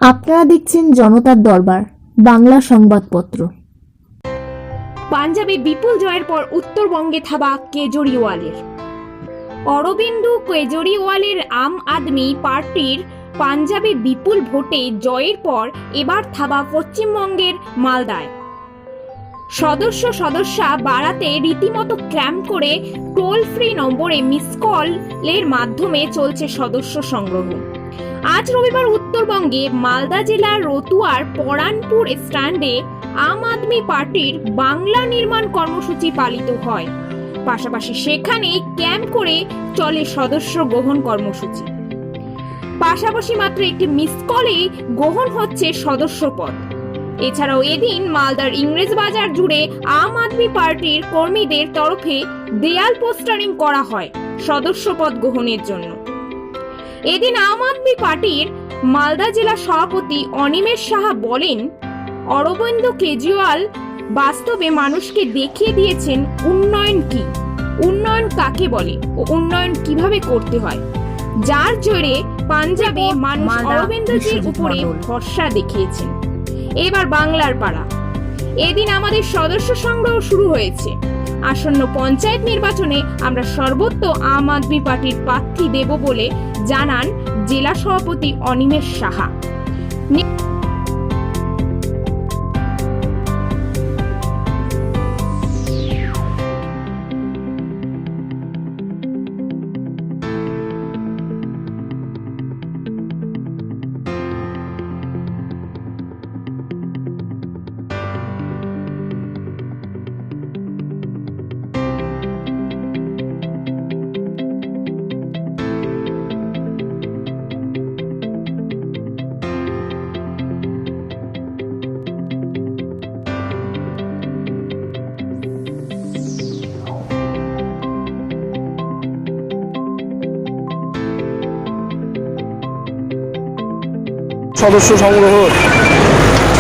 আপনারা দেখছেন জনতার দরবার বাংলা সংবাদপত্র। পাঞ্জাবে বিপুল জয়ের পর উত্তরবঙ্গে থাবা কেজরিওয়ালের। অরবিন্দ কেজরিওয়ালের আম আদমি পার্টির পাঞ্জাবে বিপুল ভোটে জয়ের পর এবার থাবা পশ্চিমবঙ্গের মালদায়। সদস্যা বাড়াতে রীতিমতো ক্যাম্প করে টোল ফ্রি নম্বরে মিস কলের মাধ্যমে চলছে সদস্য সংগ্রহ। আজ রবিবার উত্তরবঙ্গে মালদা জেলার রতুয়ার পরানপুর স্ট্যান্ডে আম আদমি পার্টির বাংলা নির্মাণ কর্মসূচি পালিত হয়। পাশাপাশি সেখানে ক্যাম্প করে চলে সদস্য গ্রহণ কর্মসূচি। পাশাপাশি মাত্র একটি মিস কলেই গ্রহণ হচ্ছে সদস্য পদ। এছাড়াও এদিন মালদার ইংরেজ বাজার জুড়ে আম আদমি পার্টির কর্মীদের তরফে দেয়াল পোস্টারিং করা হয় সদস্য পদ গ্রহণের জন্য। এদিন আম আদমি পার্টির মালদা জেলা সভাপতি অনিমেষ সাহা বলেন, অরবিন্দ কেজরিওয়াল বাস্তবে মানুষকে দেখিয়ে দিয়েছেন উন্নয়ন কি, উন্নয়ন কাকে বলে ও উন্নয়ন কিভাবে করতে হয়, যার জোরে পাঞ্জাবে মানুষ অরবিন্দজির উপরে ভরসা দেখিয়েছেন। এবার বাংলার পাড়া। এদিন আমাদের সদস্য সংগ্রহ শুরু হয়েছে। আসন্ন পঞ্চায়েত নির্বাচনে আমরা সর্বত্র আম আদমি পার্টির প্রার্থী দেব বলে জানান জেলা সভাপতি অনিমেষ সাহা।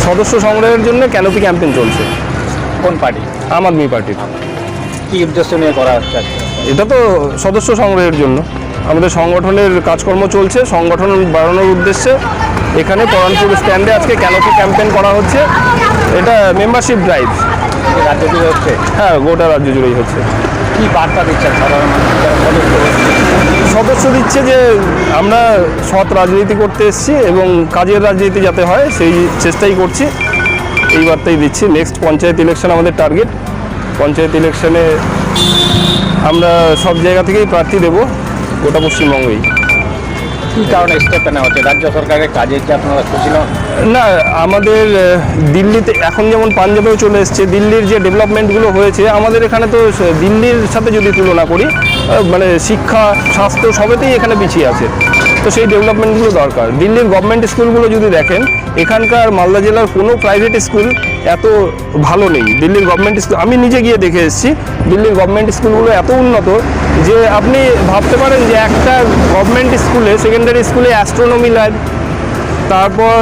সদস্য সংগ্রহের জন্য ক্যানোপি ক্যাম্পেইন চলছে। কোন পার্টি? আম আদমি পার্টির। কি উদ্দেশ্য নিয়ে করা হচ্ছে আজকে? এটা তো সদস্য সংগ্রহের জন্য আমাদের সংগঠনের কাজকর্ম চলছে। সংগঠন বাড়ানোর উদ্দেশ্যে এখানে পরানপুর স্ট্যান্ডে আজকে ক্যানোপি ক্যাম্পেইন করা হচ্ছে। এটা মেম্বারশিপ ড্রাইভ রাজ্য জুড়ে হচ্ছে? হ্যাঁ, গোটা রাজ্য জুড়েই হচ্ছে। কি বার্তা দিচ্ছেন সাধারণ সদস্য দিচ্ছে যে আমরা সৎ রাজনীতি করতে এসেছি এবং কাজের রাজনীতি যাতে হয় সেই চেষ্টাই করছি, এই বার্তাই দিচ্ছি। নেক্সট পঞ্চায়েত ইলেকশন আমাদের টার্গেট। পঞ্চায়েত ইলেকশনে আমরা সব জায়গা থেকেই প্রার্থী দেব, গোটা পশ্চিমবঙ্গেই। কী কারণে স্টেপ নেওয়া হচ্ছে? রাজ্য সরকারের কাজে কি আপনারা খুশি নন? না, আমাদের দিল্লিতে এখন যেমন পাঞ্জাবেও চলে এসছে, দিল্লির যে ডেভেলপমেন্টগুলো হয়েছে আমাদের এখানে তো দিল্লির সাথে যদি তুলনা করি মানে শিক্ষা, স্বাস্থ্য সবেতেই এখানে পিছিয়ে আছে। তো সেই ডেভেলপমেন্টগুলো দরকার। দিল্লির গভর্নমেন্ট স্কুলগুলো যদি দেখেন, এখানকার মালদা জেলার কোনো প্রাইভেট স্কুল এত ভালো নেই। দিল্লির গভর্নমেন্ট স্কুল আমি নিজে গিয়ে দেখে এসেছি। দিল্লির গভর্নমেন্ট স্কুলগুলো এত উন্নত যে আপনি ভাবতে পারেন যে একটা গভর্নমেন্ট স্কুলে, সেকেন্ডারি স্কুলে অ্যাস্ট্রোনমি ল্যাব, তারপর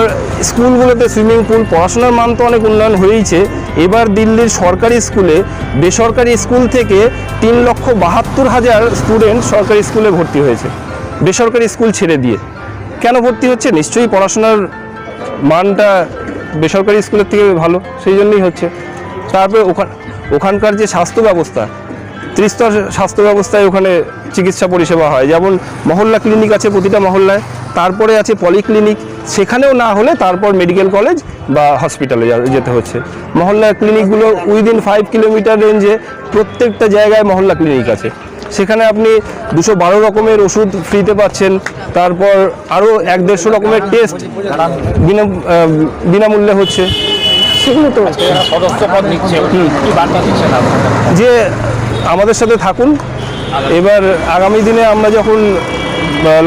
স্কুলগুলোতে সুইমিং পুল, পড়াশোনার মান তো অনেক উন্নয়ন হয়েইছে। এবার দিল্লির সরকারি স্কুলে বেসরকারি স্কুল থেকে 3,72,000 স্টুডেন্ট সরকারি স্কুলে ভর্তি হয়েছে, বেসরকারি স্কুল ছেড়ে দিয়ে। কেন ভর্তি হচ্ছে? নিশ্চয়ই পড়াশোনার মানটা বেসরকারি স্কুলের থেকে ভালো, সেই জন্যই হচ্ছে। তারপরে ওখানকার যে স্বাস্থ্য ব্যবস্থা, ত্রিস্তর স্বাস্থ্য ব্যবস্থায় ওখানে চিকিৎসা পরিষেবা হয়। যেমন মহল্লা ক্লিনিক আছে প্রতিটা মহল্লায়, তারপরে আছে পলিক্লিনিক, সেখানেও না হলে তারপর মেডিকেল কলেজ বা হসপিটালে যেতে হচ্ছে। মহল্লা ক্লিনিকগুলো উইদিন 5 কিলোমিটার রেঞ্জে প্রত্যেকটা জায়গায় মহল্লা ক্লিনিক আছে। সেখানে আপনি 212 রকমের ওষুধ ফ্রিতে পাচ্ছেন। তারপর আরও 100-150 রকমের টেস্ট বিনামূল্যে হচ্ছে। সেগুলো তো সদস্য পদ নিচ্ছে, কি বার্তা দিচ্ছেন আপনারা? যে আমাদের সাথে থাকুন। এবার আগামী দিনে আমরা যখন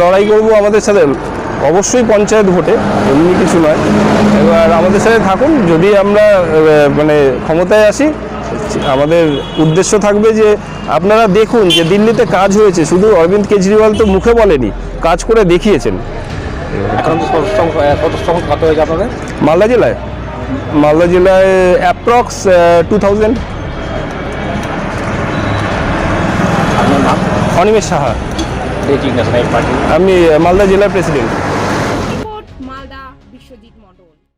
লড়াই করব আমাদের সাথে, অবশ্যই পঞ্চায়েত ভোটে, এমনি কিছু নয়। এবার আমাদের সাথে থাকুন। যদি আমরা মানে ক্ষমতায় আসি, আমাদের উদ্দেশ্য থাকবে যে আপনারা দেখুন যে দিল্লিতে কাজ হয়েছে। শুধু অরবিন্দ কেজরিওয়াল তো মুখে বলেনি, কাজ করে দেখিয়েছেন। এখন সদস্য কত হয়েছে আপনাদের মালদা জেলায়? মালদা জেলায় অ্যাপ্রক্স 2000। আপনার নাম? অনিমেষ সাহা। আমি মালদা জেলার প্রেসিডেন্ট। মালদা। বিশ্বজিৎ মণ্ডল।